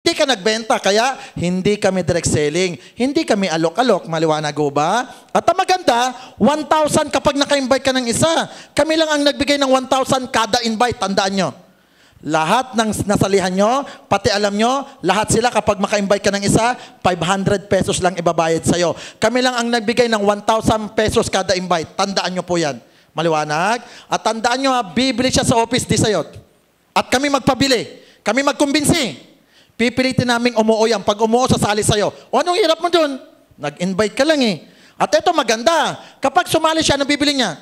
Hindi ka nagbenta, kaya hindi kami direct selling. Hindi kami alok-alok, maliwanag ho ba? At ang maganda, 1,000 kapag naka-invite ka ng isa. Kami lang ang nagbigay ng 1,000 kada invite, tandaan nyo. Lahat ng nasalihan nyo, pati alam nyo, lahat sila kapag maka-invite ka ng isa, 500 pesos lang ibabayad sa'yo. Kami lang ang nagbigay ng 1,000 pesos kada invite. Tandaan nyo po yan. Maliwanag? At tandaan nyo, bibili siya sa office, di sa'yo. At kami magpabili. Kami magkumbinsi. Pipilitin naming umuo yan. Pag umuo, sasali sa'yo. O anong hirap mo dun? Nag-invite ka lang eh. At ito maganda. Kapag sumali siya, anong bibili niya?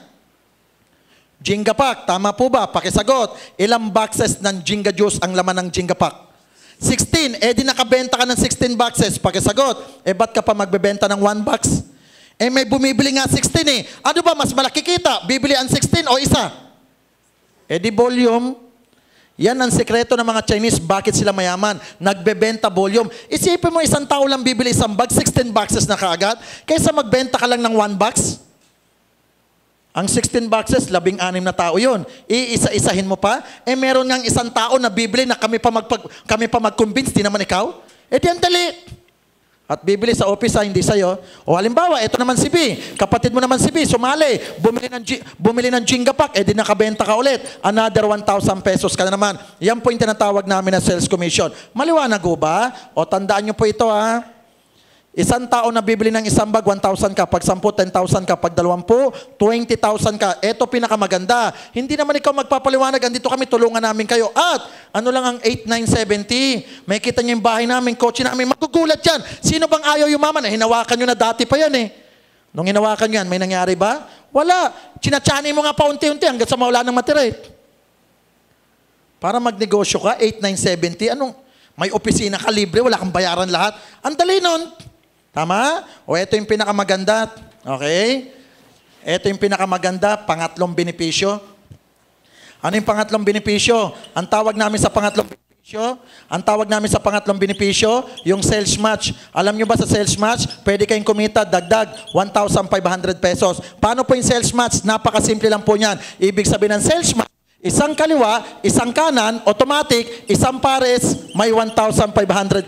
Jenga pack. Tama po ba? Pakisagot. Ilang boxes ng Jenga juice ang laman ng Jenga pack? 16. Eh di nakabenta ka ng 16 boxes. Pakisagot. Eh ba't ka pa magbebenta ng 1 box? Eh may bumibili nga 16 eh. Ano ba? Mas malaki kita. Bibili ang 16 o isa? Eh di volume. Yan ang sekreto ng mga Chinese, bakit sila mayaman. Nagbebenta volume. Isipin mo, isang tao lang bibili isang bag, 16 boxes na kaagad, kaysa magbenta ka lang ng 1 box. Ang 16 boxes, 16 na tao yun. Iisa-isahin mo pa, eh meron ngang isang tao na bibili na kami pa mag-convince, di naman ikaw. Eh di ang dali. At bibili sa office, hindi sa'yo. O halimbawa, ito naman si B. Kapatid mo naman si B, sumali. Bumili ng Jenga pack, eh di nakabenta ka ulit. Another 1,000 pesos ka na naman. Yan po yung tinatawag namin na sales commission. Maliwanag ho ba? O tandaan nyo po ito ha. Isang tao na bibili ng isang bag, 1,000 ka. Pag 10, 10,000 ka. Pag 20, 20,000 ka. Ito pinakamaganda. Hindi naman ikaw magpapaliwanag. Andito kami, tulungan namin kayo. At ano lang ang 8,970? May kita niyo yung bahay namin, kotse namin. Magugulat yan. Sino bang ayaw yumaman? Eh, hinawakan nyo na dati pa yan eh. Nung hinawakan nyo yan, may nangyari ba? Wala. Chinachani mo nga paunti-unti hanggang sa mawala ng matira eh. Para magnegosyo ka, 8,970. Anong? May opisina ka libre, wala kang bayaran lahat. Ang dali nun. Tama? O ito yung pinakamaganda. Okay? Ito yung pinakamaganda, pangatlong benepisyo. Ano yung pangatlong benepisyo? Ang tawag namin sa pangatlong benepisyo, yung sales match. Alam nyo ba sa sales match, pwede kayong kumita, dagdag, 1,500 pesos. Paano po yung sales match? Napakasimple lang po niyan. Ibig sabihin ng sales match, isang kaliwa, isang kanan, automatic, isang pares, may 1,500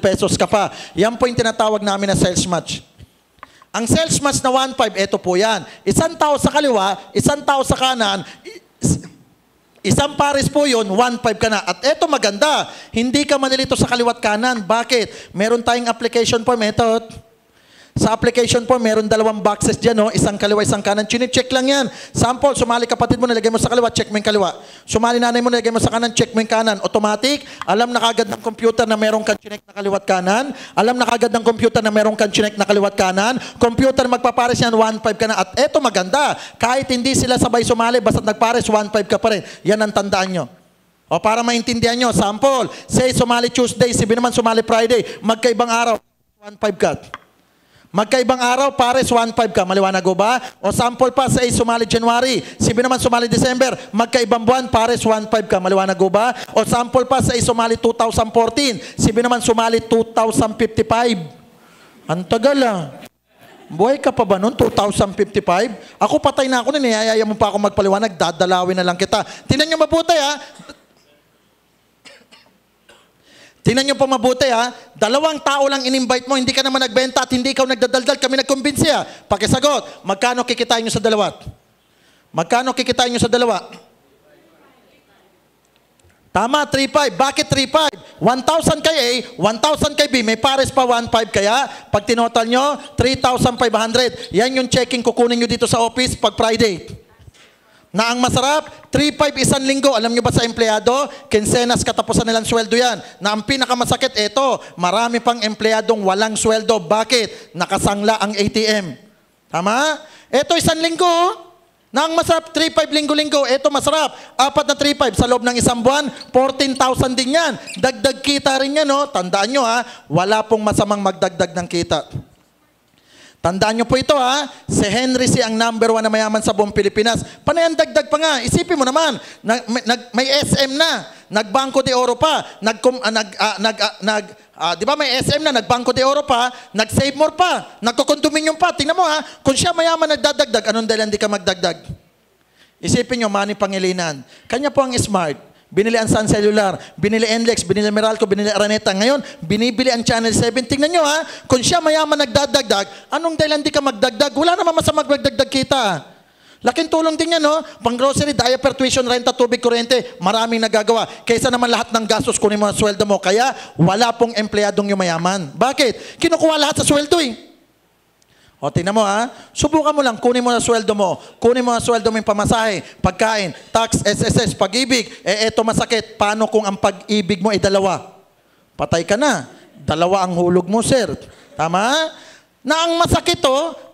pesos ka pa. Yan po yung tinatawag namin na sales match. Ang sales match na 1,500, ito po yan. Isang tao sa kaliwa, isang tao sa kanan, isang pares po yun, 1,500 ka na. At ito maganda, hindi ka manilito sa kaliwat kanan. Bakit? Meron tayong application form, ito. Sa application form, meron 2 boxes dyan, no? Isang kaliwa, isang kanan. Chine-check lang yan. Sample, sumali kapatid mo, nilagay mo sa kaliwa, check mo yung kaliwa. Sumali nanay mo, nilagay mo sa kanan, check mo yung kanan. Automatic, alam na kagad ng computer na meron kang chinek na kaliwat kanan. Alam na kagad ng computer na meron kang chinek na kaliwat kanan. Computer magpapares yan, 1,500 ka na. At eto maganda, kahit hindi sila sabay sumali, basta nagpares, 1,500 ka pa rin. Yan ang tandaan nyo. O para maintindihan nyo, sample, say sumali Tuesday, si B naman sumali Friday, magkaibang araw, 1,500 ka. Magkaibang araw, pares 1,500 ka. Maliwanag ko ba? O sample pa, say sumali January. Si B naman sumali December. Magkaibang buwan, pares 1,500 ka. Maliwanag ko ba? O sample pa, say sumali 2014. Si B naman sumali 2055. Ang tagal ah. Buhay ka pa ba nun? 2055? Ako patay na ako nun. Niyayaya mo pa ako magpaliwanag. Dadalawin na lang kita. Tingnan nyo mabuti ha. Tingnan nyo pa mabuti ha, 2 tao lang in-invite mo, hindi ka naman nagbenta at hindi ikaw nagdadaldal, kami nagkumbinsi ha. Pakisagot, magkano kikitain nyo sa 2? Magkano kikitain nyo sa 2? Tama, 3,500. Bakit 3,500? 1,000 kay A, 1,000 kay B, may pares pa 1,500 kaya, pag tinotal nyo, 3,500. Yan yung checking kukunin nyo dito sa office pag Friday. Na ang masarap, 3,500 isang linggo. Alam nyo ba sa empleyado, kinsenas katapusan nilang sweldo yan. Na ang pinakamasakit, ito, marami pang empleyadong walang sweldo. Bakit? Nakasangla ang ATM. Tama? Ito isang linggo. Na ang masarap, 3,500 linggo-linggo. Ito masarap, 4 na 3,500 sa loob ng isang buwan, 14,000 din yan. Dagdag kita rin yan, no? Tandaan nyo ha, wala pong masamang magdagdag ng kita. Tandaan nyo po ito ha, si Henry C. ang number 1 na mayaman sa buong Pilipinas. Panay ang dagdag pa nga, isipin mo naman, may SM na, nagbangko de oro pa, di ba may SM na, nagbangko de oro pa, nag-save more pa, nagko-condominium pa. Tingnan mo ha, kung siya mayaman nagdadagdag, anong dahil hindi ka magdagdag? Isipin nyo, Manny Pangilinan, kanya po ang smart. Binili ang Sun Cellular, binili NLEX, binili Meralco, binili Araneta. Ngayon, binibili ang Channel 7. Tingnan nyo ha, kung siya mayaman nagdadagdag, anong dahilan di ka magdagdag? Wala naman masama magdagdag kita. Laking tulong din yan, no? Pang-grocery, diaper, tuition, renta, tubig, kuryente, maraming nagagawa. Kaysa naman lahat ng gastos, kunin mo ang sweldo mo. Kaya, wala pong empleyadong yumayaman. Bakit? Kinukuha lahat sa sweldo eh. O, tingnan mo ha. Subukan mo lang, kunin mo na sweldo mo. Kunin mo na sweldo mo yung pamasahe, pagkain, tax, SSS, pag-ibig. Eto masakit. Paano kung ang pag-ibig mo ay dalawa? Patay ka na. Dalawa ang hulog mo, sir. Tama? Na ang masakit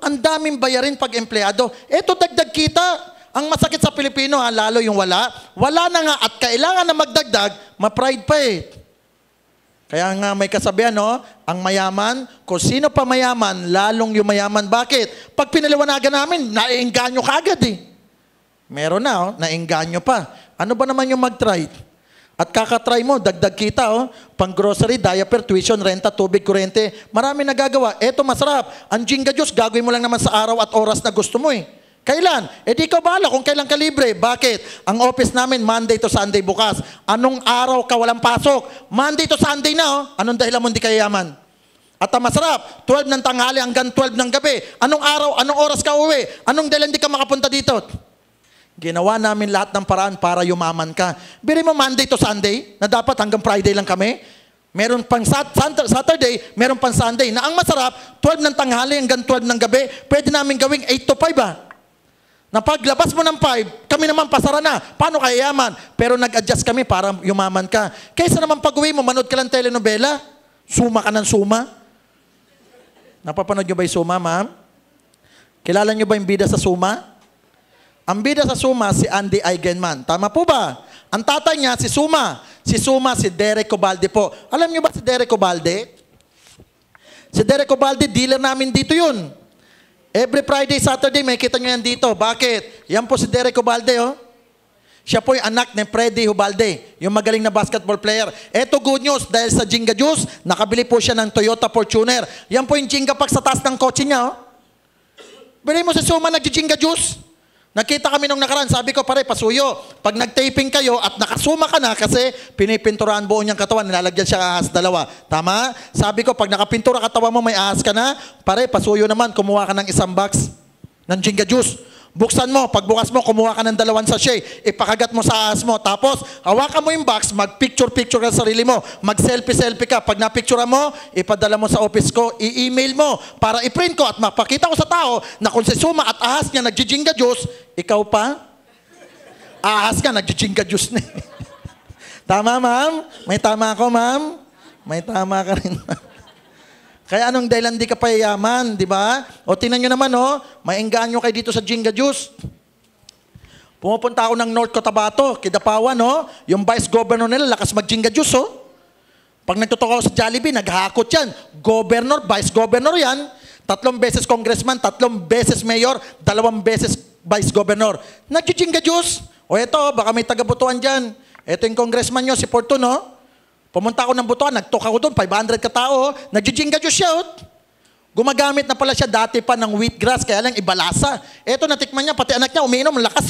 ang daming bayarin pag empleyado. Eto dagdag kita. Ang masakit sa Pilipino, lalo yung wala. Wala na nga at kailangan na magdagdag, ma-pride pa eh. Kaya nga may kasabihan, ang mayaman, kung sino pa mayaman, lalong yung mayaman. Bakit? Pag pinaliwanagan namin, naiengganyo ka agad eh. Meron na, naiengganyo pa. Ano ba naman yung mag-try? At kakatry mo, dagdag kita, pang grocery, diaper, tuition, renta, tubig, kuryente. Marami nagagawa. Eto masarap. Ang Jinga Juice, gagawin mo lang naman sa araw at oras na gusto mo eh. Kailan? Di ikaw bahala kung kailan ka libre. Bakit? Ang office namin, Monday to Sunday bukas. Anong araw ka walang pasok? Monday to Sunday na, Anong dahilan mo hindi kayaman? At ang masarap, 12 ng tanghali hanggang 12 ng gabi. Anong araw, anong oras ka uwi? Anong dahilan hindi ka makapunta dito? Ginawa namin lahat ng paraan para yumaman ka. Biri mo Monday to Sunday, na dapat hanggang Friday lang kami. Meron pang Saturday, meron pang Sunday. Na ang masarap, 12 ng tanghali hanggang 12 ng gabi, pwede namin gawing 8 to 5 Na paglabas mo ng 5, kami naman pasara na. Paano kaya yaman? Pero nag-adjust kami para yumaman ka. Kaysa naman pag-uwi mo, manood ka lang telenovela, suma ka ng suma. Napapanood nyo ba yung suma, ma'am? Kilala nyo ba yung bida sa suma? Ang bida sa suma, si Andy Eigenman. Tama po ba? Ang tatay niya, si Suma. Si Suma, si Derek Cobalde po. Alam nyo ba si Derek Cobalde? Si Derek Cobalde, dealer namin dito yun. Every Friday, Saturday, may kita nyo yan dito. Bakit? Yan po si Derek Cobalde, Siya po yung anak ni Freddy Ubalde, yung magaling na basketball player. Eto good news, dahil sa Jinga Juice, nakabili po siya ng Toyota Fortuner. Yan po yung Jinga Pack sa taas ng kotse niya, Bili mo si Suma nag-Jinga Juice. Nakita kami nung nakaraan, sabi ko, pare, pasuyo. Pag nag-taping kayo at nakasuma ka na kasi pinipinturahan buo niyang katawan, nilalagyan siya ahas 2. Tama? Sabi ko, pag nakapintura katawan mo, may ahas ka na, pare, pasuyo naman, kumuha ka ng 1 box ng Jinga Juice. Buksan mo, pagbukas mo, kumuha ka ng 2 sachet, ipakagat mo sa ahas mo, tapos hawakan mo yung box, mag-picture-picture ka sa sarili mo, mag-selfie-selfie ka. Pag na-picture mo, ipadala mo sa office ko, i-email mo para i-print ko at mapakita ko sa tao na kung si Suma at ahas niya nag-Jinga Juice, ikaw pa? Ahas ka, nag-Jinga Juice na. Tama, ma'am? May tama ako, ma'am? May tama ka rin, ma'am. Kaya anong dahilan di ka payayaman, di ba? O tingnan nyo naman, maengganyo kayo dito sa Jinga Juice. Pumupunta ako ng North Cotabato, Kidapawan, yung vice governor nila, lakas mag-Jinga Juice, Pag nagtutok ako sa Jollibee, naghahakot yan. Governor, vice governor yan. 3 beses congressman, 3 beses mayor, 2 beses vice governor. Nag-Jinga Juice. O eto, baka may taga-Butuan dyan. Eto yung congressman nyo, si Porto, Pumunta ako ng Butuan, nagtok ako doon, 500 katao, nag-Jinga Juice siya, Gumagamit na pala siya dati pa ng wheatgrass, kaya lang ibalasa. Eto, natikman niya, pati anak niya, umiinom, lakas,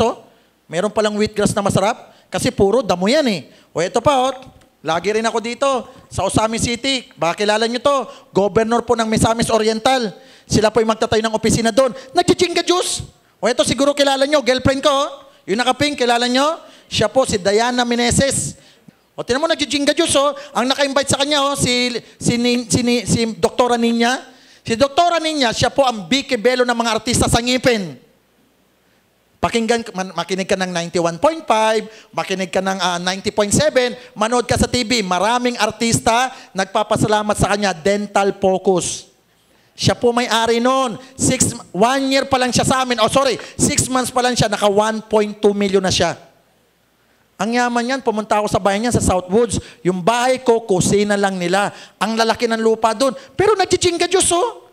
Meron palang wheatgrass na masarap, kasi puro damo yan, O eto pa, lagi rin ako dito, sa Osami City. Baka kilala niyo to, governor po ng Misamis Oriental. Sila po yung magtatayo ng opisina doon. Nag-Jinga Juice. O eto, siguro kilala niyo, girlfriend ko, yung nakapink, kilala niyo? Siya po, si Diana Meneses. O, tinan mo, nag-Jinga Juice, Ang naka-invite sa kanya, si Doktora Ninya. Si Doktora Ninya, siya po ang Vicky Bello ng mga artista sa ngipin. Makinig ka ng 91.5, makinig ka ng 90.7, manood ka sa TV. Maraming artista nagpapasalamat sa kanya, Dental Focus. Siya po may-ari noon. 1 year pa lang siya sa amin. 6 months pa lang siya, naka 1.2 million na siya. Ang yaman yan, pumunta ako sa bahay niya sa Southwoods. Yung bahay ko, kusina lang nila. Ang lalaki ng lupa doon. Pero nag-Jinga Juice,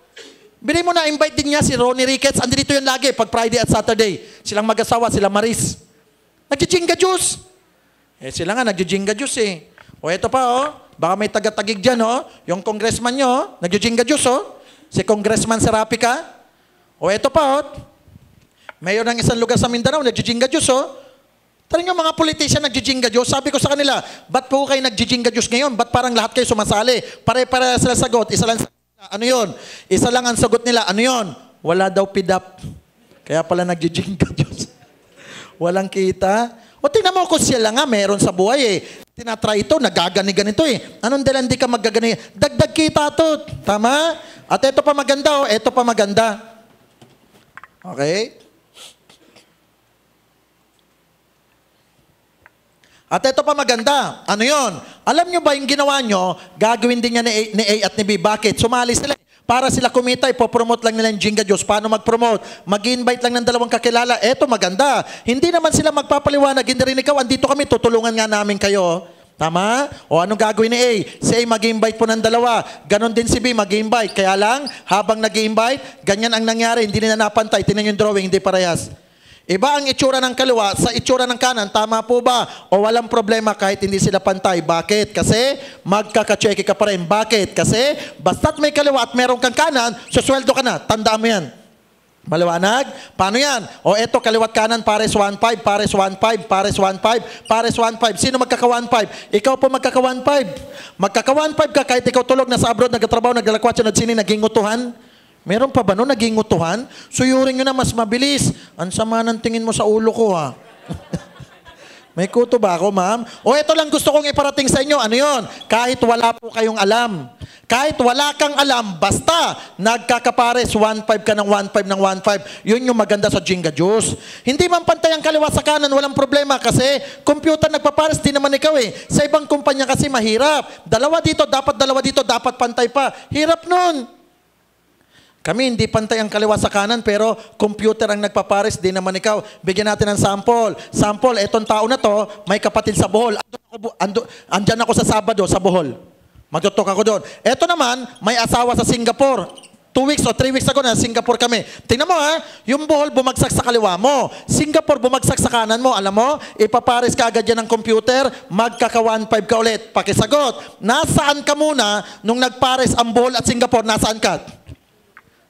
Bili mo na, invite din niya si Ronnie Ricketts. Andito yun lagi, pag Friday at Saturday. Silang mag-asawa, sila Maris. Nag-Jinga Juice. Sila nga, nag-Jinga Juice, O eto pa, baka may taga-tagig dyan, Yung congressman nyo, nag-Jinga Juice, Si Congressman Serapika. O eto pa, mayor ng isang lugar sa Mindanao, nag-Jinga Juice, Tara nyo mga politician nagjijinga Diyos. Sabi ko sa kanila, ba't po kayo nagjijinga Diyos ngayon? Ba't parang lahat kayo sumasali? Pare-para sila sagot. Isa lang ano yun? Isa lang ang sagot nila. Ano yun? Wala daw pidap. Kaya pala nagjijinga Diyos. Walang kita. O tingnan mo kung sila nga meron sa buhay eh. Tinatry ito, nagagani-ganito eh. Anong dala hindi ka magagani? Dagdag kita to. Tama? At ito pa maganda oh. Ito pa maganda. Okay? At ito pa maganda. Ano yon? Alam nyo ba yung ginawa nyo, gagawin din niya ni A at ni B. Bakit? Sumali sila. Para sila kumita, ipopromote lang nila yung Jinga Diyos. Paano mag-promote? Mag-invite lang ng 2 kakilala. Eto, maganda. Hindi naman sila magpapaliwanag. Hindi rin ikaw, andito kami, tutulungan nga namin kayo. Tama? O anong gagawin ni A? Si A mag-invite po ng 2. Ganon din si B mag-invite. Kaya lang, habang nag-invite, ganyan ang nangyari. Hindi nila napantay. Tingnan yung drawing, hindi parehas. Iba ang itsura ng kaliwa sa itsura ng kanan. Tama po ba? O walang problema kahit hindi sila pantay. Bakit? Kasi magkakacheck ka pa rin. Bakit? Kasi basta't may kaliwa at meron kang kanan, susweldo ka na. Tandaan mo yan. Maliwanag? Paano yan? O eto, kaliwat kanan, pares 1.5, pares 1.5, pares 1.5, pares 1.5. Sino magkaka 1.5? Ikaw po magkaka 1.5. Magkaka 1.5 ka kahit ikaw tulog, nasa abroad, nagtatrabaho, naglalakwat, nagsini, naging utuhan. Meron pa ba no? Naging utuhan? Suyurin nyo na mas mabilis. Ang sama ng tingin mo sa ulo ko ha. May kuto ba ako, ma'am? O ito lang gusto kong iparating sa inyo. Ano yon? Kahit wala po kayong alam. Kahit wala kang alam, basta nagkakapares 1.5 ka ng 1.5 ng 1.5. Yun yung maganda sa Jinga Juice. Hindi man pantay ang kaliwa sa kanan, walang problema kasi computer nagpapares, di naman ikaw eh. Sa ibang kumpanya kasi mahirap. 2 dito, dapat pantay pa. Hirap nun. Kami hindi pantay ang kaliwa sa kanan pero computer ang nagpapares, di naman ikaw. Bigyan natin ng sample. Sample, etong tao na to, may kapatid sa Bohol. Andyan ako sa Sabado sa Bohol. Magtutok ako doon. Eto naman, may asawa sa Singapore. 2 weeks o 3 weeks ago na Singapore kami. Tingnan mo ha, yung Bohol bumagsak sa kaliwa mo. Singapore bumagsak sa kanan mo. Alam mo, ipapares ka agad yan ng computer, magkaka 1.5 ka ulit. Pakisagot, nasaan ka muna nung nagpares ang Bohol at Singapore? Nasaan ka?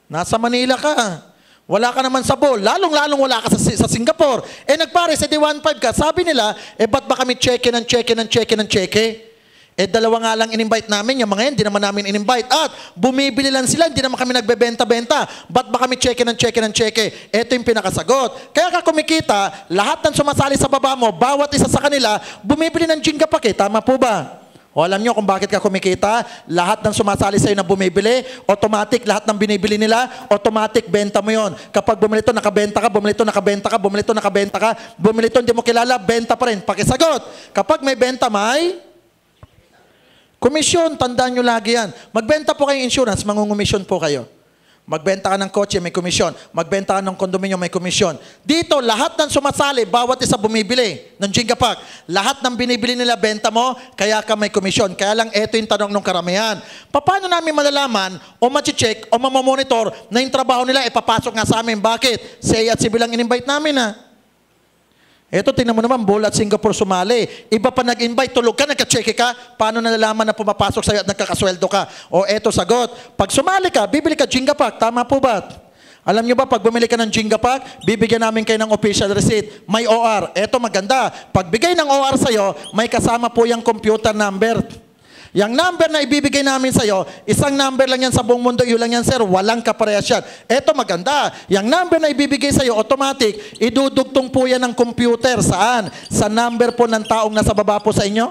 Nasa Manila ka. Wala ka naman sa Bohol. Lalong-lalong wala ka sa Singapore. Eh nagpares, edi 1.5 ka. Sabi nila, ba't ba kami check ng check? Dalawa nga lang in-invite namin. Yung mga yan, di naman namin in-invite. At bumibili lang sila, hindi naman kami nagbebenta-benta. Ba't ba kami check ng check? Ito yung pinakasagot. Kaya ka kumikita, lahat ng sumasali sa baba mo, bawat isa sa kanila, bumibili ng Jinga Pack eh. Tama po ba? O alam nyo kung bakit ka kumikita? Lahat ng sumasali sa'yo na bumibili, automatic, lahat ng binibili nila, automatic, benta mo yon. Kapag bumili ito, nakabenta ka, bumili ito, nakabenta ka, bumili ito, nakabenta ka, bumili ito, hindi mo kilala, benta pa rin. Pakisagot. Kapag may benta, may komisyon. Tandaan nyo lagi yan. Magbenta po kayong insurance, mangungumisyon po kayo. Magbenta ka ng kotse, may komisyon. Magbenta ka ng kondominyo, may komisyon. Dito, lahat ng sumasali, bawat isa bumibili ng Jinga Pack. Lahat ng binibili nila, benta mo, kaya ka may komisyon. Kaya lang, ito yung tanong ng karamihan. Paano namin malalaman o ma-check o mamamonitor na yung trabaho nila ipapasok nga sa amin? Bakit? Si A at si B lang in-invite namin ha. Ito, tingnan mo naman, Bohol at Singapore sumali. Iba pa nag-invite, tulog ka, nagka-check ka, paano nalalaman na pumapasok sa'yo at nagkakasweldo ka? O eto, sagot. Pag sumali ka, bibili ka Jinga Pack, tama po ba? Alam nyo ba, pag bumili ka ng Jinga Pack, bibigyan namin kayo ng official receipt. May OR. Eto, maganda. Pag bigay ng OR sa'yo, may kasama po yung computer number. Yung number na ibibigay namin sa'yo, isang number lang yan sa buong mundo, yun lang yan sir, walang kaparehas yan. Eto maganda, yung number na ibibigay sa'yo, automatic, idudugtong po yan ng computer. Saan? Sa number po ng taong nasa baba po sa inyo.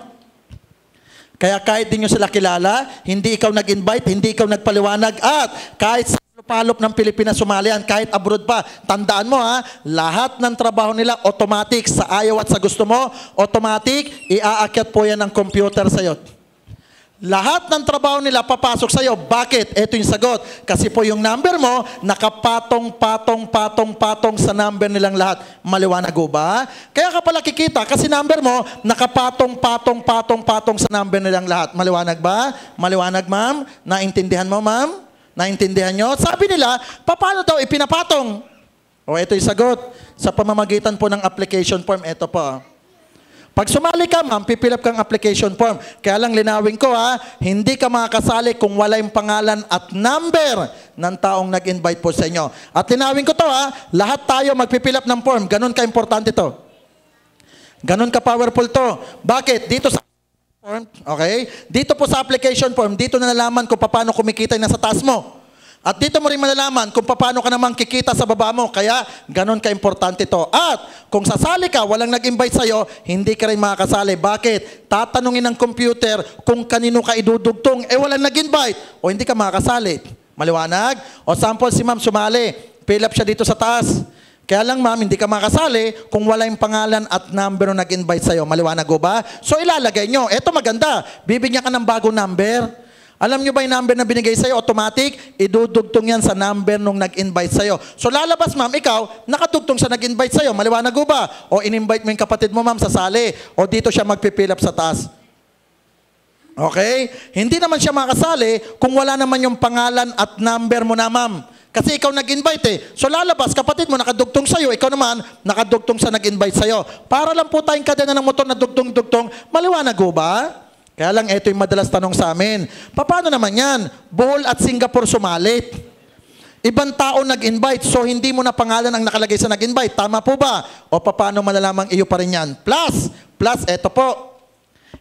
Kaya kahit di nyo sila kilala, hindi ikaw nag-invite, hindi ikaw nagpaliwanag, at kahit sa palop ng Pilipinas sumalian, kahit abroad pa, tandaan mo ha, lahat ng trabaho nila, automatic, sa ayaw at sa gusto mo, automatic, iaakyat po yan ng computer sa'yo. Lahat ng trabaho nila papasok sa'yo. Bakit? Ito yung sagot. Kasi po yung number mo, nakapatong sa number nilang lahat. Maliwanag ho ba? Kaya ka pala kikita, kasi number mo, nakapatong sa number nilang lahat. Maliwanag ba? Maliwanag, ma'am? Naintindihan mo, ma'am? Naintindihan nyo? Sabi nila, paano daw ipinapatong? O, ito yung sagot. Sa pamamagitan po ng application form, ito po. Pag sumali ka, ma'am, pipilap kang application form. Kaya lang linawin ko ha, hindi ka makakasali kung wala yung pangalan at number ng taong nag-invite po sa inyo. At linawin ko to ha, lahat tayo magpipilap ng form. Ganun ka-importante to. Ganon ka-powerful to. Bakit? Dito sa form, okay? Dito po sa application form, dito na nalaman kung paano kumikita yung nasa taas mo. At dito mo rin malalaman kung paano ka naman kikita sa baba mo. Kaya, ganon ka-importante to. At, kung sasali ka, walang nag-invite sa'yo, hindi ka rin makakasali. Bakit? Tatanungin ng computer kung kanino ka idudugtong, walang nag-invite, o hindi ka makakasali. Maliwanag? O sample, si ma'am sumali. Fill up siya dito sa taas. Kaya lang ma'am, hindi ka makasali kung wala yung pangalan at number na nag-invite sa'yo. Maliwanag ko ba? So, ilalagay nyo. Eto maganda. Bibigyan ka ng bagong number. Alam nyo ba yung number na binigay sa'yo? Automatic, idudugtong yan sa number nung nag-invite sa'yo. So lalabas ma'am, ikaw, nakadugtong sa nag-invite sa'yo. Maliwanag ko ba? O in-invite mo yung kapatid mo ma'am, sasali. O dito siya magpipil up sa taas. Okay? Hindi naman siya makasali kung wala naman yung pangalan at number mo na ma'am. Kasi ikaw nag-invite eh. So lalabas, kapatid mo nakadugtong sa'yo, ikaw naman nakadugtong sa nag-invite sa'yo. Para lang po tayong kadena ng motor na dugtong-dugtong, maliwanag ko ba? Kaya lang, ito yung madalas tanong sa amin. Paano naman yan? Bohol at Singapore sumalit. Ibang tao nag-invite, so hindi mo na pangalan ang nakalagay sa nag-invite. Tama po ba? O paano malalamang iyo pa rin yan? Plus, eto po.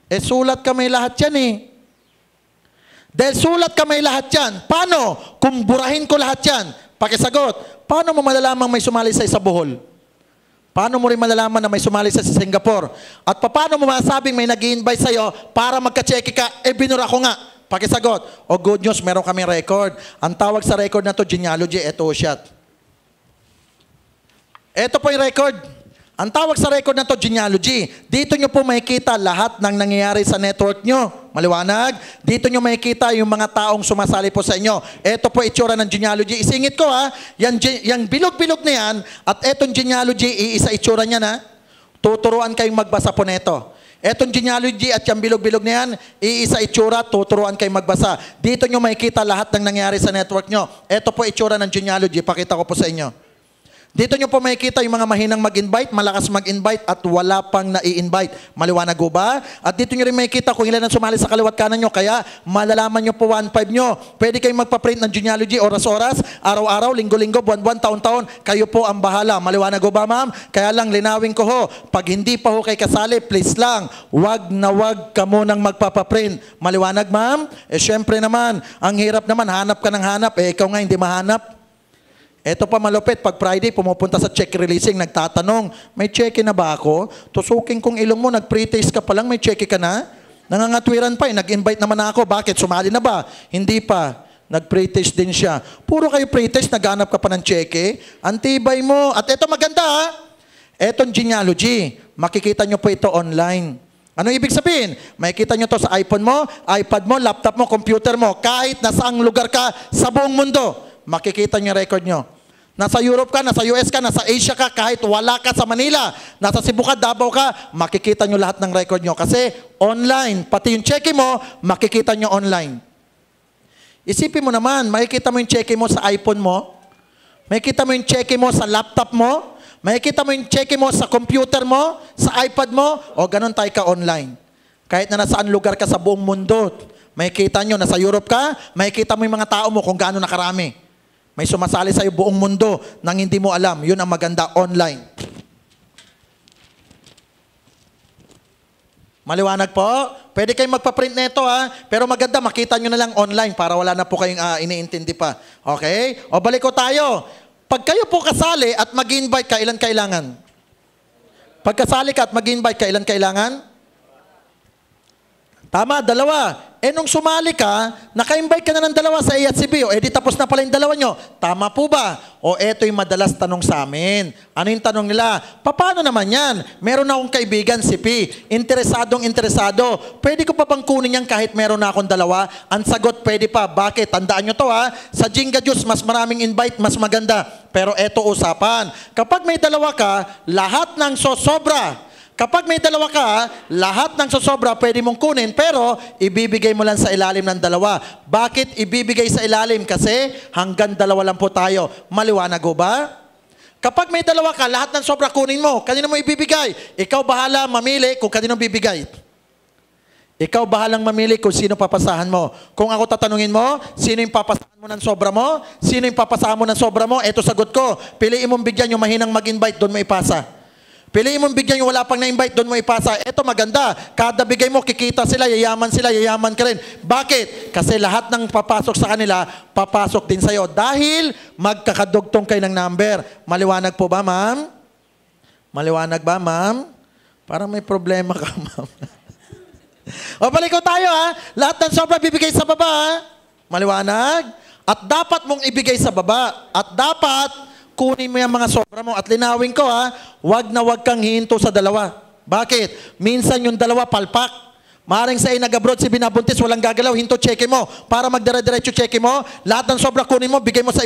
Sulat kamay lahat yan eh. Dahil sulat kamay lahat yan, paano? Kung burahin ko lahat yan, pakisagot, paano mo malalamang may sumali sa isa bohol? Paano mo rin malalaman na may sumali sa Singapore? At paano mo masabing may nag-i-invite sa'yo para magka-check ka, binura ko nga. Pakisagot. O good news, meron kaming record. Ang tawag sa record na to, genealogy, eto siya. Ito po yung record. Ang tawag sa record na to, genealogy. Dito nyo po makikita lahat ng nangyayari sa network nyo. Maliwanag? Dito nyo makikita yung mga taong sumasali po sa inyo. Ito po itsura ng genealogy. Isingit ko ha, yung bilog-bilog na yan, at etong genealogy, iisa itsura niya na. Tuturuan kayong magbasa po neto. Etong genealogy at yung bilog-bilog na yan, iisa itsura, tuturuan kayong magbasa. Dito nyo makikita lahat ng nangyayari sa network nyo. Ito po itsura ng genealogy. Pakita ko po sa inyo. Dito nyo po makikita yung mga mahinang mag-invite, malakas mag-invite, at wala pang nai-invite. Maliwanag ko ba? At dito nyo rin makikita kung ilan ang sumali sa kaliwat kanan nyo, kaya malalaman nyo po 1.5 nyo. Pwede kayong magpa-print ng genealogy oras-oras, araw-araw, linggo-linggo, buwan-buwan, taon-taon. Kayo po ang bahala. Maliwanag ko ba ma'am? Kaya lang linawin ko ho, pag hindi pa ho kayo kasali, please lang, wag na wag ka munang magpapaprint. Maliwanag ma'am? Syempre naman, ang hirap naman, hanap ka ng hanap, ikaw nga hindi mahanap. Eto pa malupit, pag Friday, pumupunta sa check releasing, nagtatanong, may check na ba ako? Tusukin kong ilong mo, nag-pre-taste ka pa lang, may check ka na? Nangangatwiran pa nag-invite naman ako. Bakit? Sumali na ba? Hindi pa. Nag-pre-taste din siya. Puro kayo pre-taste, naghanap ka pa ng check Antibay mo. At eto maganda ha. Etong genealogy, makikita nyo po ito online. Ano ibig sabihin? Makikita nyo to sa iPhone mo, iPad mo, laptop mo, computer mo, kahit nasaang lugar ka sa buong mundo. Makikita niyo record nyo. Nasa Europe ka, nasa US ka, nasa Asia ka, kahit wala ka sa Manila, nasa Cebu ka, Davao ka, makikita nyo lahat ng record nyo. Kasi online, pati yung check mo, makikita nyo online. Isipin mo naman, makikita mo yung check mo sa iPhone mo, makikita mo yung check mo sa laptop mo, makikita mo yung check mo sa computer mo, sa iPad mo, o ganun tayo ka online. Kahit na nasaan lugar ka sa buong mundo, makikita nyo, nasa Europe ka, makikita mo yung mga tao mo kung gaano nakarami. May sumasali sa'yo buong mundo nang hindi mo alam. Yun ang maganda online. Maliwanag po? Pwede kayong magpa-print nito ha. Pero maganda, makita nyo na lang online para wala na po kayong iniintindi pa. Okay? O balik ko tayo. Pag kayo po kasali at mag-invite ka, ilan kailangan? Pag kasali ka at mag-invite ka, ilan kailangan? Tama, dalawa. Nung sumali ka, naka-invite ka na ng dalawa sa A at si B. O, di tapos na pala yung dalawa nyo. Tama po ba? O, eto yung madalas tanong sa amin. Ano yung tanong nila? Paano naman yan? Meron na akong kaibigan, si P. Interesadong interesado. Pwede ko pa bang kunin yan kahit meron na akong dalawa? Ang sagot, pwede pa. Bakit? Tandaan nyo to ha. Sa Jinga Juice, mas maraming invite, mas maganda. Pero eto usapan. Kapag may dalawa ka, lahat ng sosobra. Kapag may dalawa ka, lahat ng sosobra pwede mong kunin, pero ibibigay mo lang sa ilalim ng dalawa. Bakit ibibigay sa ilalim? Kasi hanggang dalawa lang po tayo. Maliwanag ho ba? Kapag may dalawa ka, lahat ng sobra kunin mo. Kanino mo ibibigay? Ikaw bahala mamili kung kanino bibigay. Ikaw bahalang mamili kung sino papasahan mo. Kung ako tatanungin mo, sino yung papasahan mo ng sobra mo? Sino yung papasahan mo ng sobra mo? Eto sagot ko. Piliin mong bigyan yung mahinang mag-invite, doon mo ipasa. Piliin mong bigyan yung wala pang na-invite, doon mo ipasa. Ito maganda. Kada bigay mo, kikita sila, yayaman ka rin. Bakit? Kasi lahat ng papasok sa kanila, papasok din sa'yo. Dahil magkakadugtong kayo ng number. Maliwanag po ba, ma'am? Maliwanag ba, ma'am? Parang may problema ka, ma'am. O, balik ko tayo, ha? Lahat ng sobra bibigay sa baba, ha? Maliwanag? At dapat mong ibigay sa baba. At dapat kunin mo yung mga sobra mo. At linawin ko, ha, wag na wag kang hihinto sa dalawa. Bakit? Minsan yung dalawa palpak. Maaaring sa nag-abroad si binabuntis, walang gagalaw, hinto, check mo. Para magdire-diretso check mo, lahat ng sobra kunin mo, bigay mo sa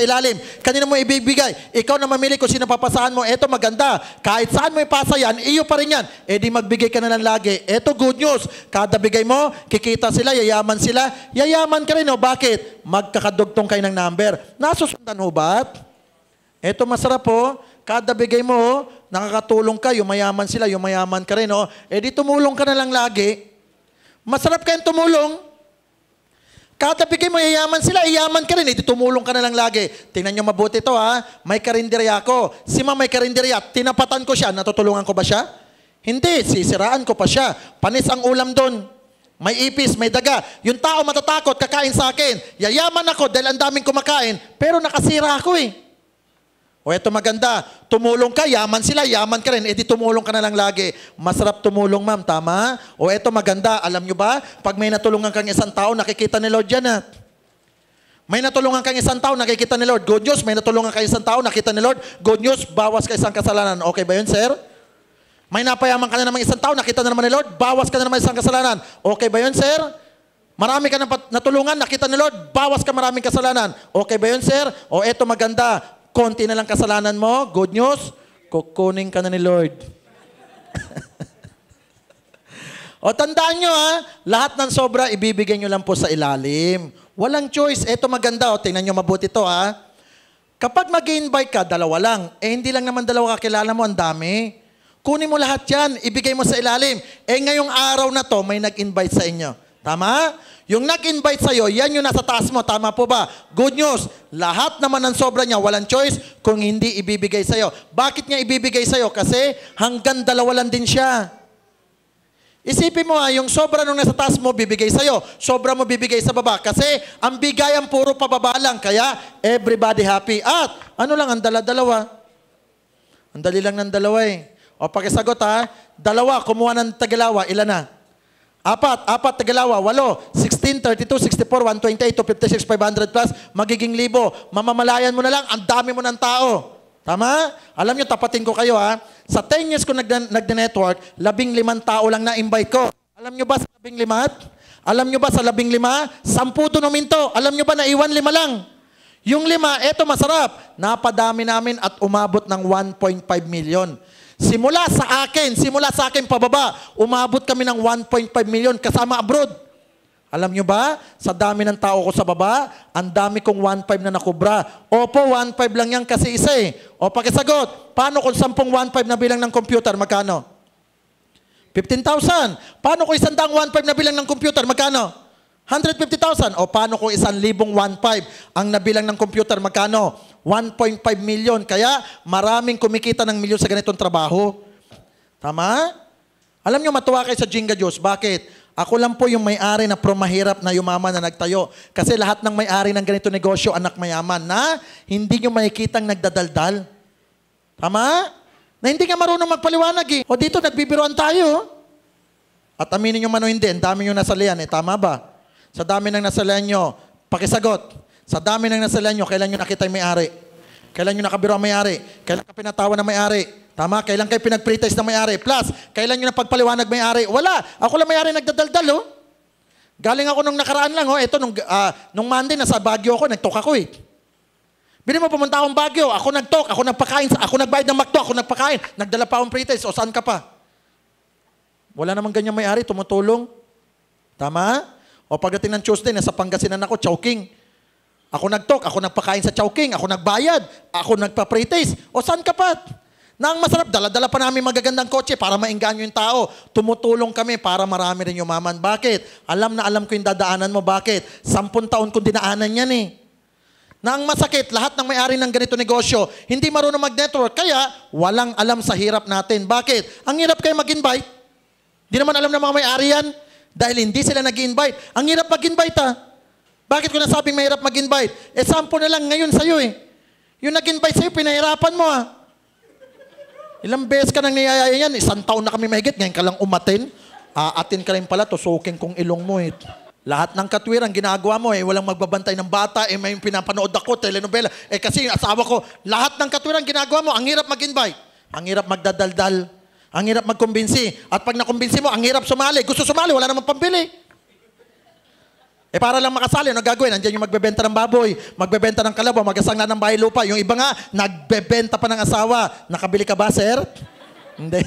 ilalim. Kanina mo ibibigay. Ikaw na mamili kung sino papasahan mo. Eto maganda. Kahit saan mo ipasa yan, iyo pa rin yan. E di magbigay ka na lang lagi. Eto good news. Kada bigay mo, kikita sila, yayaman sila. Yayaman ka rin, o bakit? Magkakadugtong kayo ng number. Nasusundan ho ba? Ito masarap po, kada bigay mo, nakakatulong ka, yumayaman sila, yumayaman ka rin. Oh. Eh di tumulong ka na lang lagi. Masarap kayong tumulong. Kada bigay mo, yayaman sila, iyaman ka rin. Eh di tumulong ka na lang lagi. Tingnan nyo mabuti ito, ha. May karinderya ako. Si ma'am may karinderya, tinapatan ko siya, natutulungan ko ba siya? Hindi, sisiraan ko pa siya. Panis ang ulam doon. May ipis, may daga. Yung tao matatakot, kakain sa akin. Yayaman ako dahil ang daming kumakain, pero nakasira ako eh. O eto maganda, tumulong ka, yaman sila, yaman ka rin, edi tumulong ka na lang lagi. Masarap tumulong, ma'am, tama? O eto maganda, alam nyo ba, pag may natulungan kang isang tao, nakikita ni Lord yan, ha? May natulungan kang isang tao, nakikita ni Lord. Good news, may natulungan kang isang tao, nakita ni Lord. Good news, bawas ka isang kasalanan. Okay ba yun, sir? May napayaman ka na naman isang tao, nakita na naman ni Lord, bawas ka na naman isang kasalanan. Okay ba yun, sir? Marami ka natulungan, nakita ni Lord, bawas ka maraming kasalanan. Okay ba yun, sir? O eto maganda, konti na lang kasalanan mo, good news, kukunin ka na ni Lord. O tandaan nyo, ha, lahat ng sobra, ibibigay nyo lang po sa ilalim. Walang choice. Ito maganda, o, tingnan nyo mabuti to, ha. Kapag mag-invite ka, dalawa lang. Eh, hindi lang naman dalawa kakilala mo, ang dami. Kunin mo lahat yan, ibigay mo sa ilalim. Eh, ngayong araw na to, may nag-invite sa inyo. Tama? Yung nag-invite sa'yo, yan yung nasa taas mo. Tama po ba? Good news. Lahat naman ng sobra niya, walang choice kung hindi ibibigay sa'yo. Bakit niya ibibigay sa'yo? Kasi hanggang dalawa lang din siya. Isipin mo yung sobra nung nasa taas mo, bibigay sa'yo. Sobra mo bibigay sa baba. Kasi ang bigayan puro pababa lang. Kaya everybody happy. At ano lang, ang dala-dalawa. Ang dali lang ng dalawa eh. O pakisagot ha, dalawa, kumuha ng Tagalawa, ilan na? Apat Tagalawa, 8, 16, 32, 64, 128, 256, 500 plus, magiging 1,000. Mamamalayan mo na lang, ang dami mo ng tao. Tama? Alam nyo, tapatin ko kayo ha. Sa 10 years ko nagde-network, 15 tao lang na-invite ko. Alam nyo ba sa 15? Alam nyo ba sa 15? 10 doon uminto. Alam nyo ba na iwan 5 lang? Yung 5, eto masarap. Napadami namin at umabot ng 1.5 million. Simula sa akin pababa, umabot kami ng 1.5 million kasama abroad. Alam nyo ba, sa dami ng tao ko sa baba, ang dami kong 1.5 na nakubra. Opo, 1.5 lang yan kasi isa eh. O pakisagot, paano kung 10 1.5 na bilang ng computer, magkano? 15,000. Paano kung 100 1.5 na bilang ng computer, magkano? 150,000. O paano kung 1,000 1.5 ang nabilang ng computer, magkano? 1.5 million. Kaya maraming kumikita ng milyon sa ganitong trabaho. Tama? Alam nyo, matuwa kayo sa Jinga Diyos. Bakit? Ako lang po yung may-ari na promahirap na yumaman na nagtayo. Kasi lahat ng may-ari ng ganito negosyo, anak mayaman, na hindi nyo makikitang nagdadaldal. Tama? Na hindi nga marunong magpaliwanag eh. O dito, nagbibiroan tayo. At aminin nyo man o hindi, ang dami nyo nasalihan. Eh, tama ba? Sa dami ng nasalihan nyo, pakisagot. Sa dami ng nasalihan nyo, kailan nyo nakita yung may-ari? Kailan nyo nakabiro ang may-ari? Kailan ka pinatawa ng may-ari? Tama? Kailan kayo pinag-pretest ng may-ari? Plus, kailan nyo napagpaliwanag may-ari? Wala. Ako lang may-ari nagdadaldal, oh. Galing ako nung nakaraan lang, oh. Ito, nung Monday, nasa Baguio ako, nagtok ako, eh. Bili mo, pumunta akong Baguio, ako nagtok, ako nagpakain, ako nagbayad ng McDo, ako nagpakain, nagdala pa akong pretest, o saan ka pa? Wala namang ganyan may-ari, tumutulong. Tama? O pagdating ng Tuesday, nasa Pangasinan ako, Chowking. Ako nagtok, ako nagpakain sa Chowking, ako nagbayad, ako nagpa-pretest, o saan ka pa? Na ang masarap, dala-dala pa namin magagandang kotse para maingganyo yung tao. Tumutulong kami para marami rin yumaman. Bakit? Alam na alam ko yung dadaanan mo. Bakit? 10 taon kong dinaanan yan eh. Na ang masakit, lahat ng may-ari ng ganito negosyo, hindi marunong mag-network, kaya walang alam sa hirap natin. Bakit? Ang hirap kayo mag-invite. Hindi naman alam ng mga may-ari yan. Dahil hindi sila nag-invite. Ang hirap mag-invite Bakit ko nasabing mahirap mag-invite? Sample na lang ngayon sa'yo Yung nag-invite sa'yo, pinahirapan mo Ilang beses ka nang niyayaya yan. 1 taon na kami mahigit, ngayon ka lang umatin. Aatin ka rin pala, tusukin kong ilong mo Lahat ng katwiran ginagawa mo walang magbabantay ng bata, may pinapanood ako, telenovela. Kasi yung asawa ko, lahat ng katwiran ginagawa mo, ang hirap mag-invite. Ang hirap magdadaldal. Ang hirap magkumbinsi. At pag nakumbinsi mo, ang hirap sumali. Gusto sumali, wala namang pambili. Para lang makasali, ano gagawin? Nandiyan yung magbebenta ng baboy, magbebenta ng kalabaw, magasangla ng bahay lupa. Yung iba nga, nagbebenta pa ng asawa. Nakabili ka ba, sir? Hindi.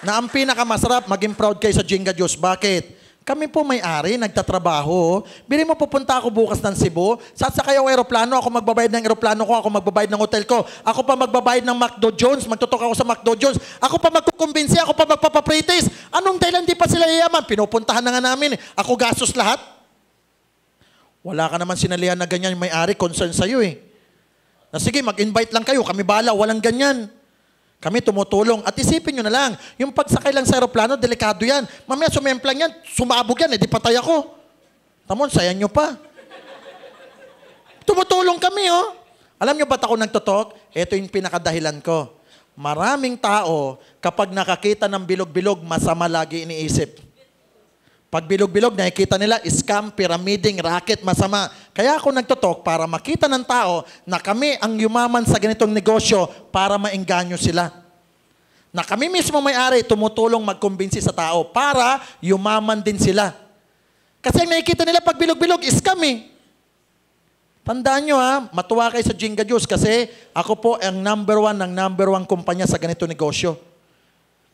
Na ang pinakamasarap, maging proud kayo sa Jinga Diyos. Bakit? Kami po may-ari, nagtatrabaho. Bili mo, pupunta ako bukas ng Cebu. Sasakay ako aeroplano, ako magbabayad ng aeroplano ko, ako magbabayad ng hotel ko. Ako pa magbabayad ng McDo Jones, magtutok ako sa McDo Jones. Ako pa magkukumbinsi, ako pa magpapapritis. Anong dahilan di pa sila yayaman? Pinupuntahan na nga namin. Ako gastos lahat. Wala ka naman sinalihan na ganyan yung may-ari, concern sa'yo Na sige, mag-invite lang kayo, kami bala, walang ganyan. Kami tumutulong. At isipin nyo na lang, yung pagsakay lang sa aeroplano, delikado yan. Mamaya sumemplang yan, sumabog yan, di patay ako. Tamon, sayan nyo pa. Tumutulong kami, Alam nyo ba't ako nagtotok? Ito yung pinakadahilan ko. Maraming tao, kapag nakakita ng bilog-bilog, masama lagi iniisip. Pag bilog-bilog, nakikita nila, scam, pyramiding, racket, masama. Kaya ako nagtotok para makita ng tao na kami ang yumaman sa ganitong negosyo para maengganyo sila. Na kami mismo may-ari, tumutulong magkumbinsi sa tao para yumaman din sila. Kasi ang nakikita nila pag bilog-bilog, scam Tandaan nyo matuwa kayo sa Jinga Juice kasi ako po ang number 1 ng number 1 kumpanya sa ganito negosyo.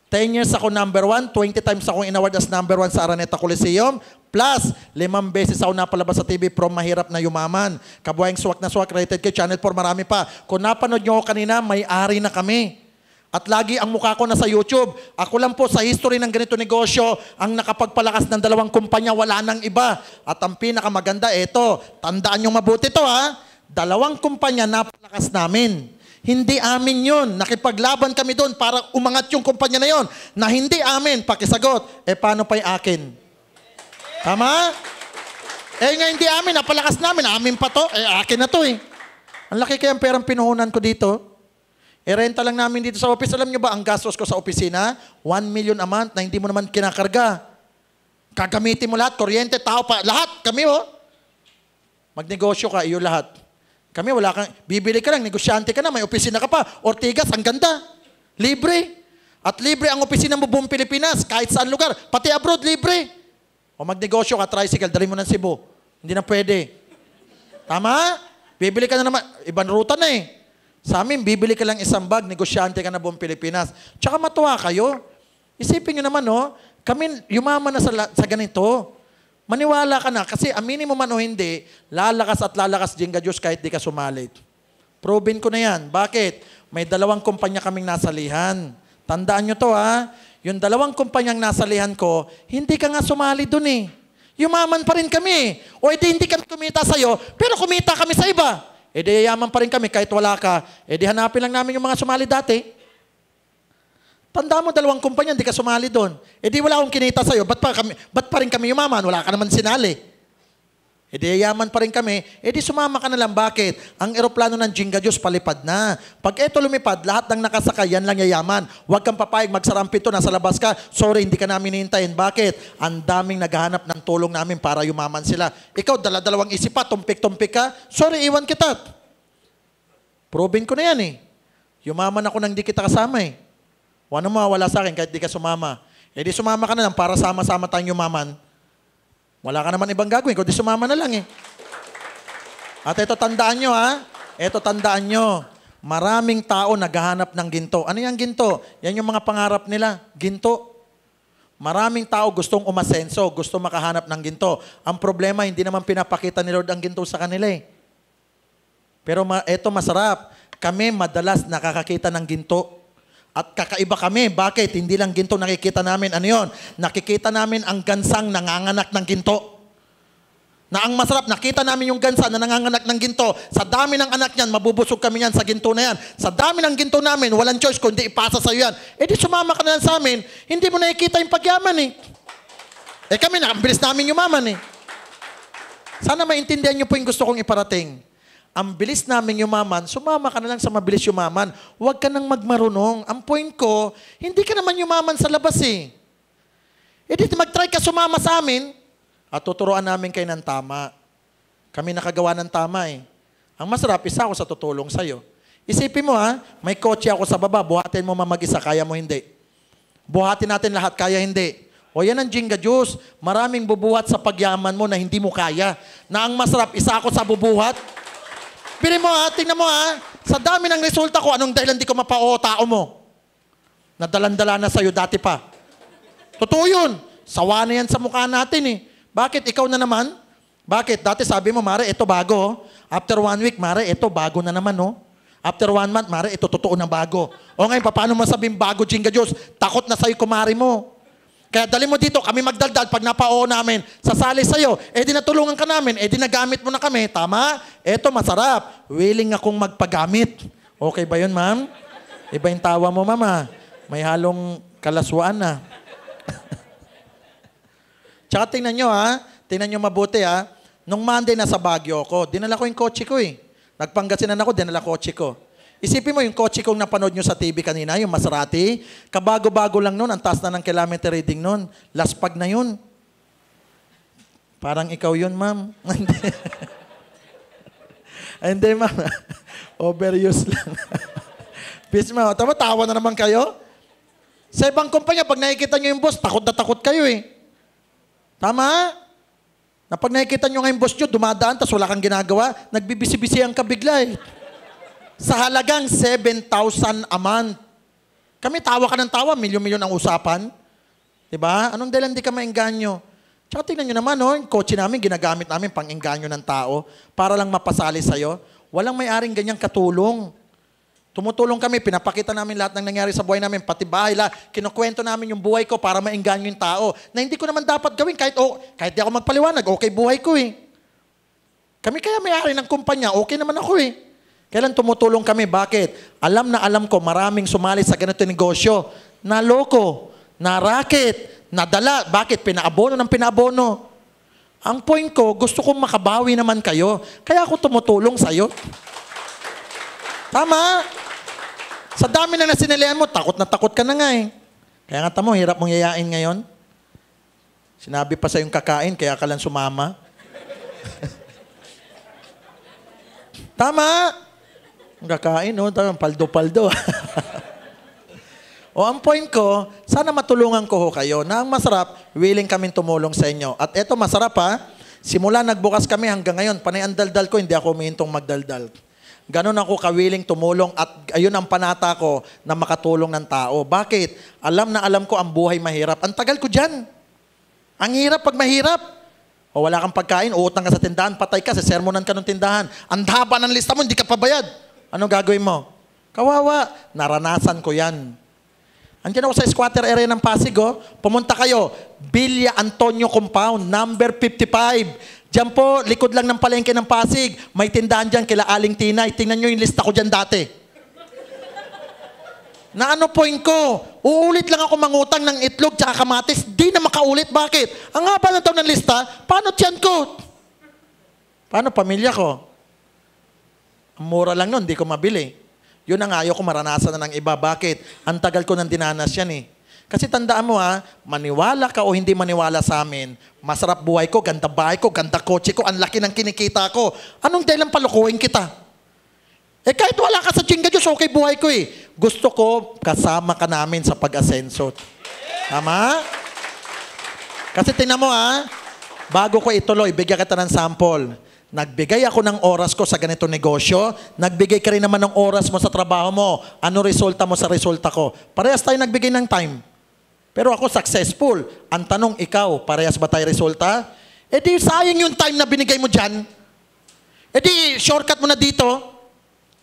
10 years ako number 1, 20 times ako inaward as number 1 sa Araneta Coliseum, plus 5 beses ako napalabas sa TV from mahirap na yumaman. Kabuhayang Swak na Swak, rated kay Channel 4, marami pa. Kung napanood nyo ako kanina, may-ari na kami. At lagi ang mukha ko nasa YouTube. Ako lang po sa history ng ganito negosyo, ang nakapagpalakas ng 2 kumpanya, wala nang iba. At ang pinakamaganda, tandaan nyo mabuti to 2 kumpanya napalakas namin. Hindi amin yun. Nakipaglaban kami doon para umangat yung kumpanya na yon. Na hindi amin. Pakisagot, paano pa yung akin? Tama? Nga hindi amin, napalakas namin. Amin pa to. Akin na to Ang laki kayang perang pinuhunan ko dito. Renta lang namin dito sa office. Alam nyo ba, ang gastos ko sa opisina, 1 million a month na hindi mo naman kinakarga. Kagamitin mo lahat, kuryente, tao pa, lahat. Kami magnegosyo ka, iyo lahat. Kami wala kang, bibili ka lang, negosyante ka na, may opisina ka pa. Ortigas, ang ganda. Libre. At libre ang opisina mo buong Pilipinas, kahit saan lugar. Pati abroad, libre. O magnegosyo ka, tricycle, dali mo ng Cebu. Hindi na pwede. Tama? Bibili ka na naman, ibang ruta na Sa amin, bibili ka lang isang bag, negosyante ka na buong Pilipinas. Tsaka matuwa kayo. Isipin nyo naman, kami yumaman na sa ganito. Maniwala ka na, kasi aminin mo man o hindi, lalakas at lalakas Jinga Diyos kahit di ka sumalit. Proven ko na yan. Bakit? May 2 kumpanya kaming nasalihan. Tandaan nyo to Yung 2 kumpanyang nasalihan ko, hindi ka nga sumali dun Yumaman pa rin kami. O hindi kami kumita sa'yo, pero kumita kami sa iba. Di yaman pa rin kami kahit wala ka. Di hanapin lang namin yung mga sumali dati. Tandaan mo 2 kumpanya, hindi ka sumali doon. Di wala akong kinita sa'yo. Ba't pa rin kami yumaman? Wala ka naman sinali. Di yaman pa rin kami. Di sumama ka na lang. Bakit? Ang eroplano ng Jinga Diyos palipad na. Pag ito lumipad, lahat ng nakasakay, yan lang yayaman. Huwag kang papayag, magsarang pinto, nasa labas ka. Sorry, hindi ka namin hihintayin. Bakit? Ang daming naghahanap ng tulong namin para yumaman sila. Ikaw, 2 isip pa, tumpik-tumpik ka. Sorry, iwan kita. Proven ko na yan Yumaman ako nang di kita kasama Ano mawawala sa akin kahit di ka sumama? Di sumama ka na lang para sama-sama tayong yumaman. Wala ka naman ibang gagawin, kundi sumama na lang At ito tandaan nyo Ito tandaan nyo. Maraming tao naghahanap ng ginto. Ano yung ginto? Yan yung mga pangarap nila. Ginto. Maraming tao gustong umasenso, gusto makahanap ng ginto. Ang problema, hindi naman pinapakita ni Lord ang ginto sa kanila Pero ito masarap. Kami madalas nakakakita ng ginto. At kakaiba kami. Bakit? Hindi lang ginto nakikita namin. Ano yun? Nakikita namin ang gansang nanganganak ng ginto. Na ang masarap, nakita namin yung gansa na nanganganak ng ginto. Sa dami ng anak niyan, mabubusog kami yan sa ginto na yan. Sa dami ng ginto namin, walang choice kundi ipasa sa'yo yan. Eh di sumama ka na lang sa amin, hindi mo nakikita yung pagyaman eh. Eh kami na, ang bilis namin yumaman eh. Sana maintindihan niyo po yung gusto kong iparating. Ang bilis namin yumaman, sumama ka na lang sa mabilis yumaman. Huwag ka nang magmarunong. Ang point ko, hindi ka naman yumaman sa labas eh. E di mag-try ka sumama sa amin at tuturuan namin kayo ng tama. Kami nakagawa ng tama eh. Ang masarap, isa ako sa tutulong sa'yo. Isipin mo ha, may kotse ako sa baba, buhatin mo mag-isa, kaya mo hindi. Buhatin natin lahat, kaya hindi. O yan ang Jinga Juice. Maraming bubuhat sa pagyaman mo na hindi mo kaya. Na ang masarap, isa ako sa bubuhat. Pili mo ha, tingnan mo ha, sa dami ng resulta ko, anong dahilan di ko mapao tao mo? Nadalandala na sa'yo dati pa. Totoo yun. Sawa na yan sa mukha natin eh. Bakit? Ikaw na naman? Bakit? Dati sabi mo, Mare, ito bago. Oh. After 1 week, Mare, ito bago na naman. Oh. After 1 month, Mare, ito totoo na bago. O ngayon, paano masabing bago, Jinga Juice? Takot na sa'yo kumari mo. Kaya dali mo dito, kami magdaldal, pag napao namin, sasali sa'yo, eh di natulungan ka namin, eh di nagamit mo na kami, tama? Eto masarap, willing akong magpagamit. Okay ba yun, ma'am? Iba yung tawa mo, mama. May halong kalaswaan na. Tsaka tingnan nyo ha, tingnan nyo mabuti ha, nung Monday nasa Baguio ako, dinala ko yung kotse ko eh. Nagpangasinan ako, dinala kotse ko. Isipin mo yung kotse kong napanood nyo sa TV kanina, yung Maserati. Kabago-bago lang nun, ang taas na ng kilometer reading nun. Laspag na yun. Parang ikaw yun, ma'am. Hindi, ma'am. Overuse lang. Bis mo, tawa na naman kayo. Sa ibang kumpanya, pag nakikita nyo yung boss, takot na takot kayo eh. Tama? Na pag nakikita nyo nga yung boss nyo, dumadaan, tas wala kang ginagawa, nagbibisi-bisihan ka bigla eh. Sa halagang 7,000 a month. Kami tawa ka ng tawa, milyon-milyon ang usapan. Diba? Anong dahilan di ka maengganyo? Tsaka tingnan nyo naman, yung kotse namin, ginagamit namin pang engganyo ng tao para lang mapasali sa'yo. Walang may-aring ganyang katulong. Tumutulong kami, pinapakita namin lahat ng nangyari sa buhay namin, pati bahay la, kinukwento namin yung buhay ko para maengganyo yung tao na hindi ko naman dapat gawin kahit di ako magpaliwanag, okay buhay ko eh. Kami kaya may-ari ng kumpanya, okay naman ako eh. Kailan tumutulong kami? Bakit? Alam na alam ko, maraming sumali sa ganito negosyo. Naloko, na-racket, nadala. Bakit? Pinaabono ng pinaabono. Ang point ko, gusto kong makabawi naman kayo. Kaya ako tumutulong sa'yo. Tama? Sa dami na nasinilihan mo, takot na takot ka na nga eh. Kaya nga tamo, hirap mong yayain ngayon. Sinabi pa sa yung kakain, kaya ka lang sumama. Tama? Kakain, no? Paldo-paldo. O ang point ko, sana matulungan ko ho kayo na ang masarap, willing kaming tumulong sa inyo. At eto masarap ha, simula nagbukas kami hanggang ngayon, panay ang daldal ko, hindi ako umihintong magdaldal. Ganon ako kawiling tumulong at ayun ang panata ko na makatulong ng tao. Bakit? Alam na alam ko ang buhay mahirap. Ang tagal ko dyan. Ang hirap pag mahirap. O wala kang pagkain, uutang ka sa tindahan, patay ka, sermonan ka ng tindahan. Ang haba ng lista mo, hindi ka pabayad. Anong gagawin mo? Kawawa. Naranasan ko yan. Andiyan ako sa squatter area ng Pasig, oh. Pumunta kayo. Villa Antonio Compound, number 55. Diyan po, likod lang ng palengke ng Pasig. May tindahan dyan kila Aling Tinay. Tingnan nyo yung lista ko dyan dati. Na ano point ko? Uulit lang ako mangutang ng itlog tsaka kamatis. Di na makaulit. Bakit? Ang haba na daw ng lista, paano tiyan ko? Paano pamilya ko? Ang mura lang nun, di ko mabili. Yun ang ayaw ko maranasan na ng iba. Bakit? Ang tagal ko nang dinanas yan eh. Kasi tandaan mo ha, maniwala ka o hindi maniwala sa amin, masarap buhay ko, ganda bahay ko, ganda kotse ko, ang laki ng kinikita ko. Anong dahilan palukuhin kita? Eh kahit wala ka sa Jinga Juice, okay buhay ko eh. Gusto ko kasama ka namin sa pag-asenso. Tama? Kasi tingnan mo ha, bago ko ituloy, bigyan kita ng sample. Nagbigay ako ng oras ko sa ganitong negosyo, nagbigay ka rin naman ng oras mo sa trabaho mo. Ano resulta mo sa resulta ko? Parehas tayo nagbigay ng time. Pero ako successful. Ang tanong, ikaw, parehas ba tayo resulta? Eh di sayang yung time na binigay mo dyan. Eh di shortcut mo na dito.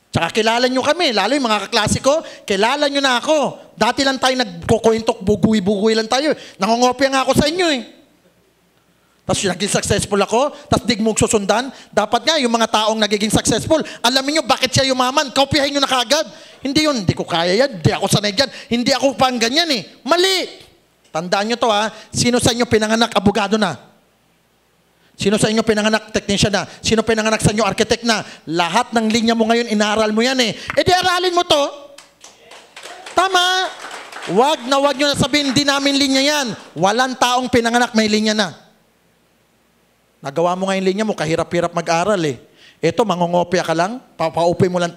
Tsaka kilala nyo kami, lalo yung mga kaklase ko, kilala nyo na ako. Dati lang tayo nagkukuhintok, buguy-buguy lang tayo. Nangongopya nga ako sa inyo eh. Tapos naging successful ako, tapos di mo susundan. Dapat nga, yung mga taong nagiging successful, alamin nyo bakit siya yumaman, kopyahin nyo na kagad. Hindi yun, hindi ko kaya yan, hindi ako sanay dyan, hindi ako pang ganyan eh. Mali! Tandaan nyo to ha, sino sa inyo pinanganak, abogado na? Sino sa inyo pinanganak, technician na? Sino pinanganak sa inyo, architect na? Lahat ng linya mo ngayon, inaaral mo yan eh. E di aralin mo to. Tama. Wag nyo na sabihin, di namin linya yan. Walang taong pinanganak, may linya na. Nagawa mo ngayon linya mo, kahirap-hirap mag-aral eh. Ito, mangongopya ka lang, paupoy mo lang